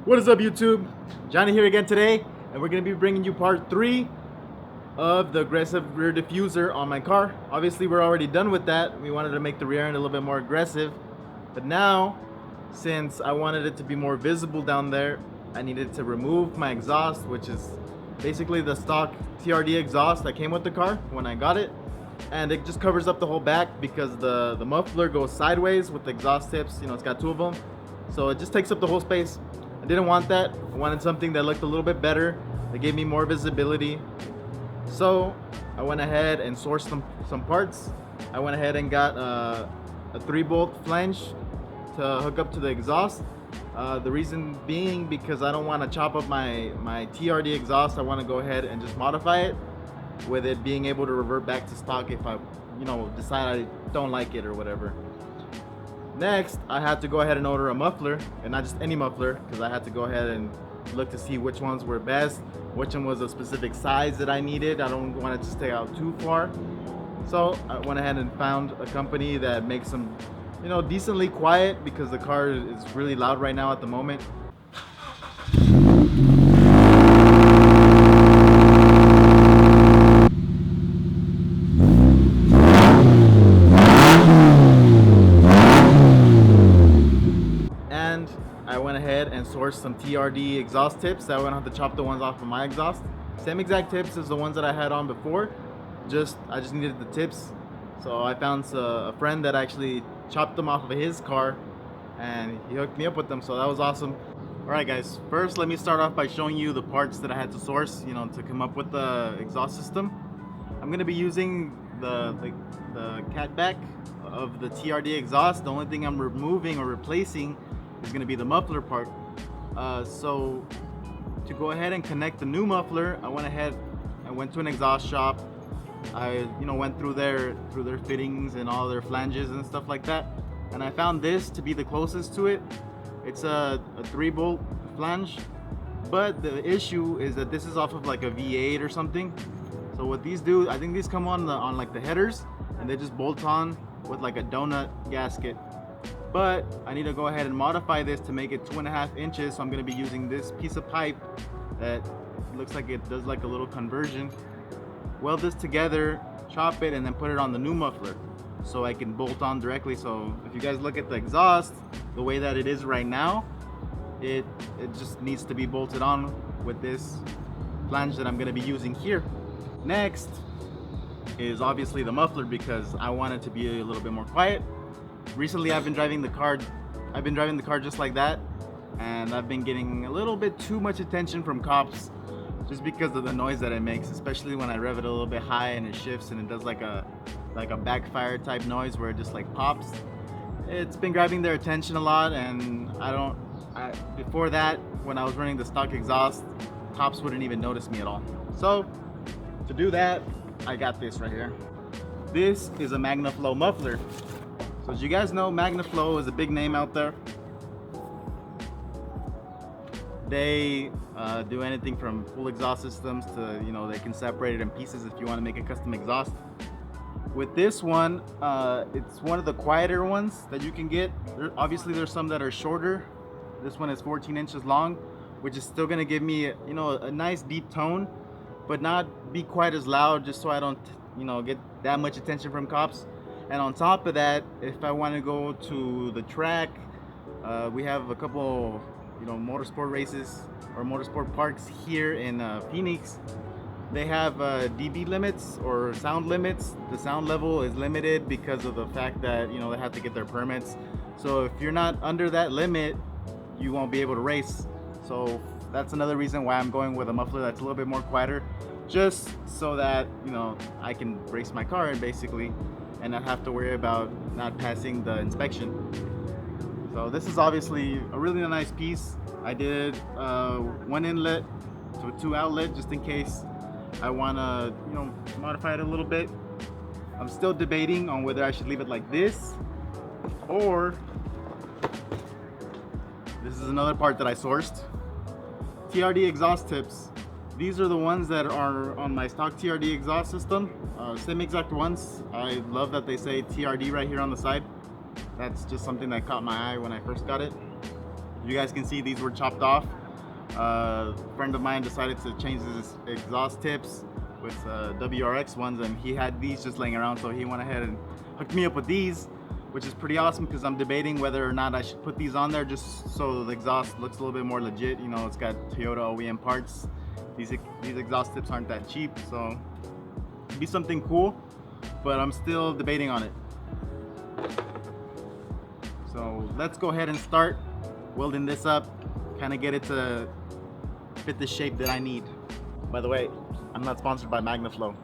What is up, YouTube? Johnny here again today, and we're going to be bringing you part 3 of the aggressive rear diffuser on my car. Obviously, we're already done with that. We wanted to make the rear end a little bit more aggressive, but now, since I wanted it to be more visible down there, I needed to remove my exhaust, which is basically the stock TRD exhaust that came with the car when I got it, and it just covers up the whole back because the muffler goes sideways with the exhaust tips. You know, it's got 2 of them, so it just takes up the whole space. I didn't want that. I wanted something that looked a little bit better, that gave me more visibility. So I went ahead and sourced some parts. I went ahead and got a 3-bolt flange to hook up to the exhaust. The reason being because I don't want to chop up my TRD exhaust. I want to go ahead and just modify it with it being able to revert back to stock if I, decide I don't like it or whatever. Next, I had to go ahead and order a muffler, and not just any muffler, because I had to go ahead and look to see which ones were best, which one was a specific size that I needed. I don't want it to stay out too far. So I went ahead and found a company that makes them, decently quiet, because the car is really loud right now at the moment. I went ahead and sourced some TRD exhaust tips that I wouldn't have to chop the ones off of my exhaust. Same exact tips as the ones that I had on before, I just needed the tips. So I found a friend that actually chopped them off of his car, and he hooked me up with them, so that was awesome. Alright guys, first let me start off by showing you the parts that I had to source, to come up with the exhaust system. I'm going to be using the catback of the TRD exhaust. The only thing I'm removing or replacing is going to be the muffler part. So to go ahead and connect the new muffler, I went to an exhaust shop. I went through their fittings and all their flanges and stuff like that, and I found this to be the closest to it. It's a 3-bolt flange, but the issue is that this is off of like a V8 or something. So what these do, I think these come on like the headers, and they just bolt on with like a donut gasket. But I need to go ahead and modify this to make it 2.5 inches. So I'm going to be using this piece of pipe that looks like it does like a little conversion. Weld this together, chop it, and then put it on the new muffler so I can bolt on directly. So if you guys look at the exhaust, the way that it is right now, it just needs to be bolted on with this flange that I'm going to be using here. Next is obviously the muffler, because I want it to be a little bit more quiet. Recently I've been driving the car just like that, and I've been getting a little bit too much attention from cops just because of the noise that it makes, especially when I rev it a little bit high and it shifts and it does like a backfire type noise where it just like pops. It's been grabbing their attention a lot, and before that, when I was running the stock exhaust, cops wouldn't even notice me at all. So to do that, I got this right here. This is a Magnaflow muffler. So as you guys know, Magnaflow is a big name out there. They do anything from full exhaust systems to, they can separate it in pieces if you want to make a custom exhaust. With this one, it's one of the quieter ones that you can get. Obviously there's some that are shorter. This one is 14 inches long, which is still going to give me, a nice deep tone, but not be quite as loud, just so I don't, get that much attention from cops. And on top of that, if I want to go to the track, we have a couple, motorsport races or motorsport parks here in Phoenix. They have dB limits or sound limits. The sound level is limited because of the fact that, they have to get their permits. So if you're not under that limit, you won't be able to race. So that's another reason why I'm going with a muffler that's a little bit more quieter, just so that, I can race my car basically, and not have to worry about not passing the inspection. So this is obviously a really nice piece. I did 1 inlet to a 2 outlet just in case I want to modify it a little bit. I'm still debating on whether I should leave it like this, or this is another part that I sourced. TRD exhaust tips. These are the ones that are on my stock TRD exhaust system. Same exact ones. I love that they say TRD right here on the side. That's just something that caught my eye when I first got it. You guys can see these were chopped off. A friend of mine decided to change his exhaust tips with WRX ones, and he had these just laying around, so he went ahead and hooked me up with these, which is pretty awesome because I'm debating whether or not I should put these on there just so the exhaust looks a little bit more legit. You know, it's got Toyota OEM parts. These exhaust tips aren't that cheap, so it'd be something cool, but I'm still debating on it. So let's go ahead and start welding this up, kind of get it to fit the shape that I need. By the way, I'm not sponsored by Magnaflow.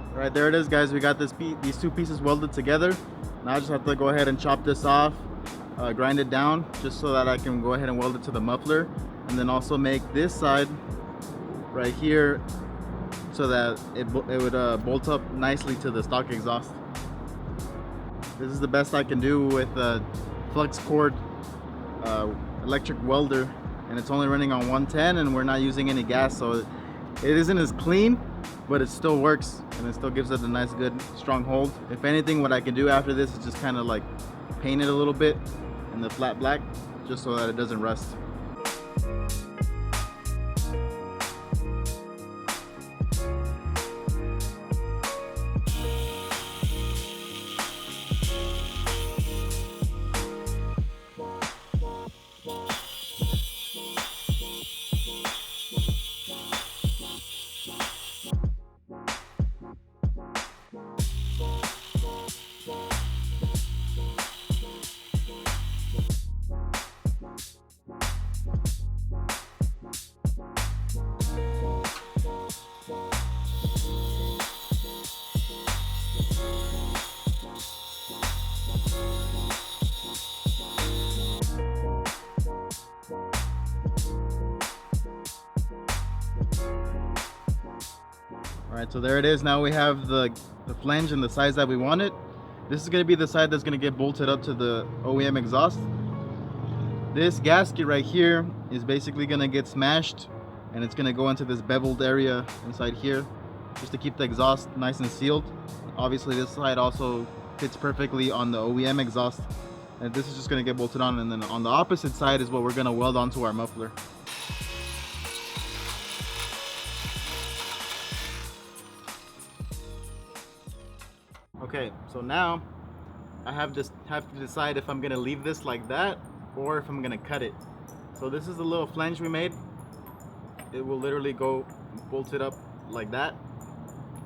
All right, there it is, guys. We got these two pieces welded together. Now I just have to go ahead and chop this off, grind it down, just so that I can go ahead and weld it to the muffler, and then also make this side right here so that it would bolt up nicely to the stock exhaust. This is the best I can do with a flux cord electric welder, and it's only running on 110, and we're not using any gas, so it isn't as clean, but it still works and it still gives it a nice, good, strong hold. If anything, what I can do after this is just kind of like paint it a little bit in the flat black, just so that it doesn't rust. Alright, so there it is. Now we have the flange in the size that we want it. This is going to be the side that's going to get bolted up to the OEM exhaust. This gasket right here is basically going to get smashed, and it's going to go into this beveled area inside here just to keep the exhaust nice and sealed. Obviously this side also fits perfectly on the OEM exhaust, and this is just going to get bolted on, and then on the opposite side is what we're going to weld onto our muffler. Okay, so now I have to decide if I'm gonna leave this like that or if I'm gonna cut it. So this is the little flange we made. It will literally go bolted up like that,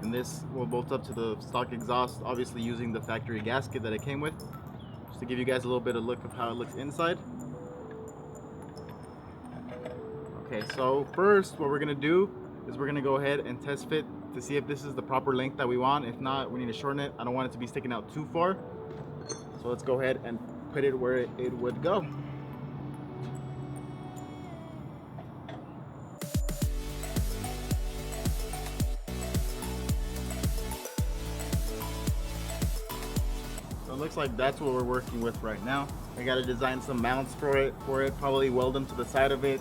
and this will bolt up to the stock exhaust, obviously using the factory gasket that it came with, just to give you guys a little bit of look of how it looks inside. Okay, so first what we're gonna do is we're gonna go ahead and test fit to see if this is the proper length that we want. If not, we need to shorten it. I don't want it to be sticking out too far. So let's go ahead and put it where it would go. So it looks like that's what we're working with right now. I gotta design some mounts for it, probably weld them to the side of it,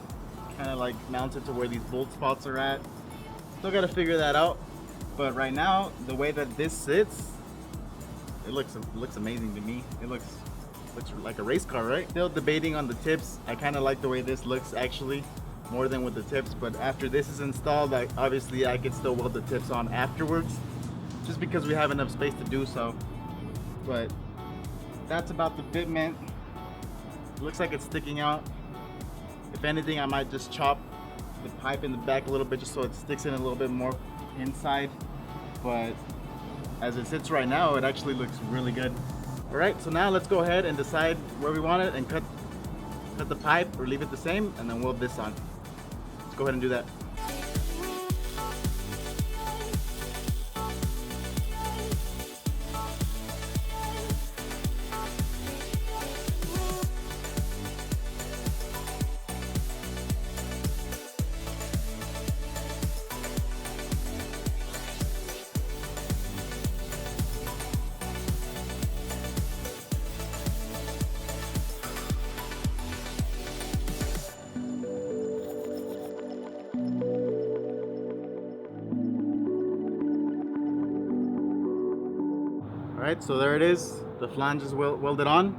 kind of like mount it to where these bolt spots are at. Still got to figure that out, but right now the way that this sits, it looks amazing to me. It looks like a race car, right? Still debating on the tips. I kind of like the way this looks actually more than with the tips, but after this is installed, obviously I could still weld the tips on afterwards, just because we have enough space to do so. But that's about the fitment. It looks like it's sticking out. If anything, I might just chop the pipe in the back a little bit just so it sticks in a little bit more inside, but as it sits right now, it actually looks really good. All right, so now let's go ahead and decide where we want it and cut the pipe or leave it the same, and then weld this on. Let's go ahead and do that. Alright, so there it is. The flange is welded on,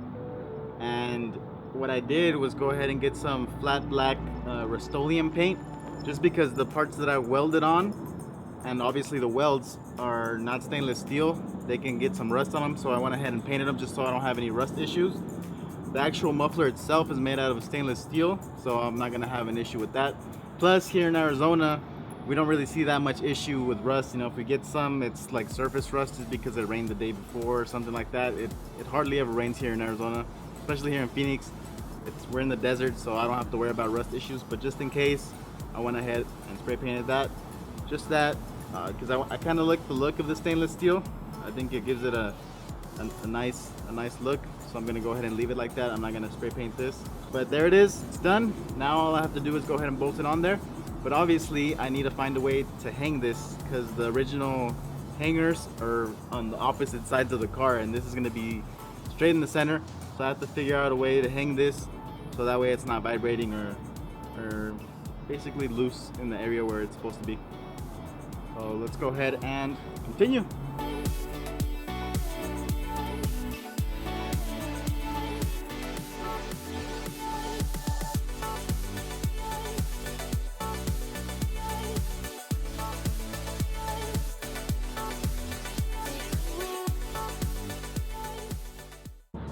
and what I did was go ahead and get some flat black Rust-Oleum paint, just because the parts that I welded on, and obviously the welds are not stainless steel, they can get some rust on them, so I went ahead and painted them just so I don't have any rust issues. The actual muffler itself is made out of stainless steel, so I'm not going to have an issue with that. Plus, here in Arizona, we don't really see that much issue with rust. You know, if we get some, it's like surface rust just because it rained the day before or something like that. It hardly ever rains here in Arizona, especially here in Phoenix. We're in the desert, so I don't have to worry about rust issues. But just in case, I went ahead and spray painted that. Just that, because I kind of like the look of the stainless steel. I think it gives it a nice look. So I'm gonna go ahead and leave it like that. I'm not gonna spray paint this. But there it is, it's done. Now all I have to do is go ahead and bolt it on there. But obviously I need to find a way to hang this, because the original hangers are on the opposite sides of the car, and this is gonna be straight in the center. So I have to figure out a way to hang this so that way it's not vibrating or basically loose in the area where it's supposed to be. So let's go ahead and continue.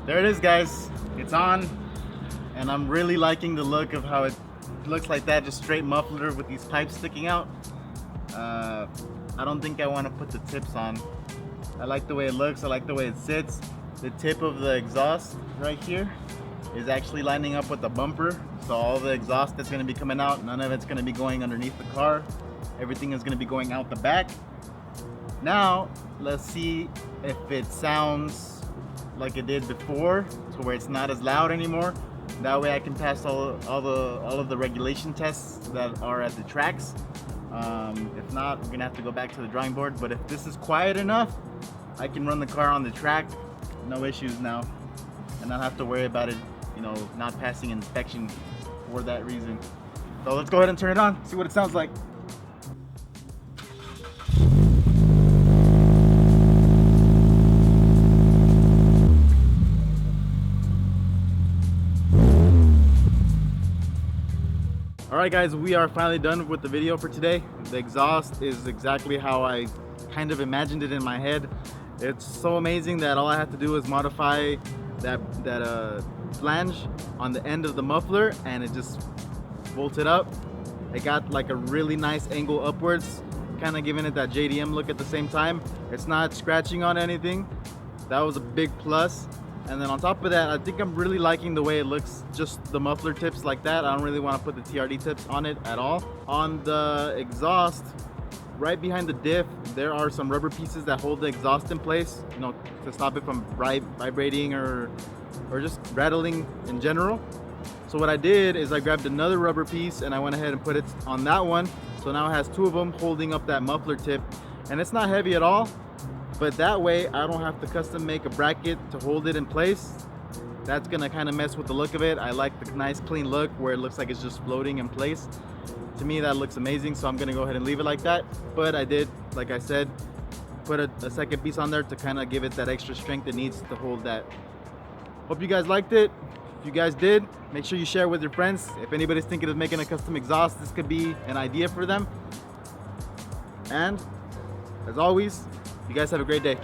There it is, guys. It's on, and I'm really liking the look of how it looks like that, just straight muffler with these pipes sticking out. I don't think I want to put the tips on. I like the way it looks. I like the way it sits. The tip of the exhaust right here is actually lining up with the bumper, so all the exhaust that's going to be coming out, none of it's going to be going underneath the car. Everything is going to be going out the back. Now let's see if it sounds like it did before, to where it's not as loud anymore. That way I can pass all of the regulation tests that are at the tracks. If not, we're gonna have to go back to the drawing board. But if this is quiet enough, I can run the car on the track, no issues now, and not have to worry about it, you know, not passing inspection for that reason. So let's go ahead and turn it on, see what it sounds like. Alright guys, we are finally done with the video for today. The exhaust is exactly how I kind of imagined it in my head. It's so amazing that all I have to do is modify that flange on the end of the muffler, and it just bolted up. It got like a really nice angle upwards, kind of giving it that JDM look at the same time. It's not scratching on anything. That was a big plus. And then on top of that, I think I'm really liking the way it looks, just the muffler tips like that. I don't really want to put the TRD tips on it at all. On the exhaust, right behind the diff, there are some rubber pieces that hold the exhaust in place, you know, to stop it from vibrating or just rattling in general. So what I did is I grabbed another rubber piece and I went ahead and put it on that one. So now it has two of them holding up that muffler tip, and it's not heavy at all. But that way I don't have to custom make a bracket to hold it in place. That's gonna kind of mess with the look of it. I like the nice clean look where it looks like it's just floating in place. To me that looks amazing, so I'm gonna go ahead and leave it like that. But I did, like I said, put a second piece on there to kind of give it that extra strength it needs to hold that. Hope you guys liked it. If you guys did, make sure you share with your friends. If anybody's thinking of making a custom exhaust, this could be an idea for them. And as always, you guys have a great day.